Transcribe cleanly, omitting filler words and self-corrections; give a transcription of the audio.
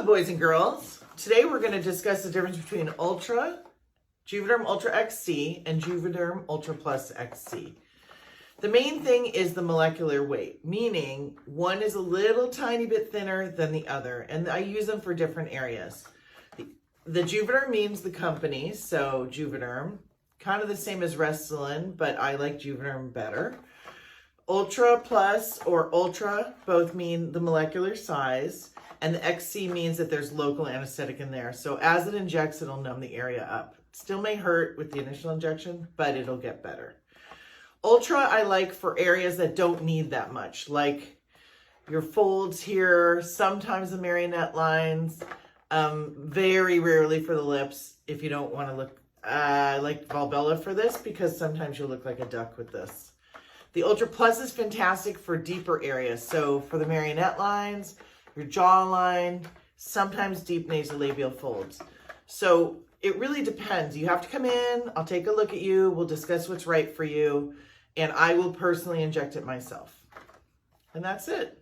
Hello, boys and girls. Today we're going to discuss the difference between Juvederm Ultra XC and Juvederm Ultra Plus XC. The main thing is the molecular weight, meaning one is a little tiny bit thinner than the other, and I use them for different areas. The Juvederm means the company, so Juvederm, kind of the same as Restylane, but I like Juvederm better. Ultra Plus or Ultra both mean the molecular size, and the XC means that there's local anesthetic in there. So as it injects, it'll numb the area up. Still may hurt with the initial injection, but it'll get better. Ultra I like for areas that don't need that much, like your folds here, sometimes the marionette lines, very rarely for the lips if you don't want to look, I like Valbella for this because sometimes you'll look like a duck with this. The Ultra Plus is fantastic for deeper areas, so for the marionette lines, your jawline, sometimes deep nasolabial folds. So it really depends. You have to come in, I'll take a look at you, we'll discuss what's right for you, and I will personally inject it myself. And that's it.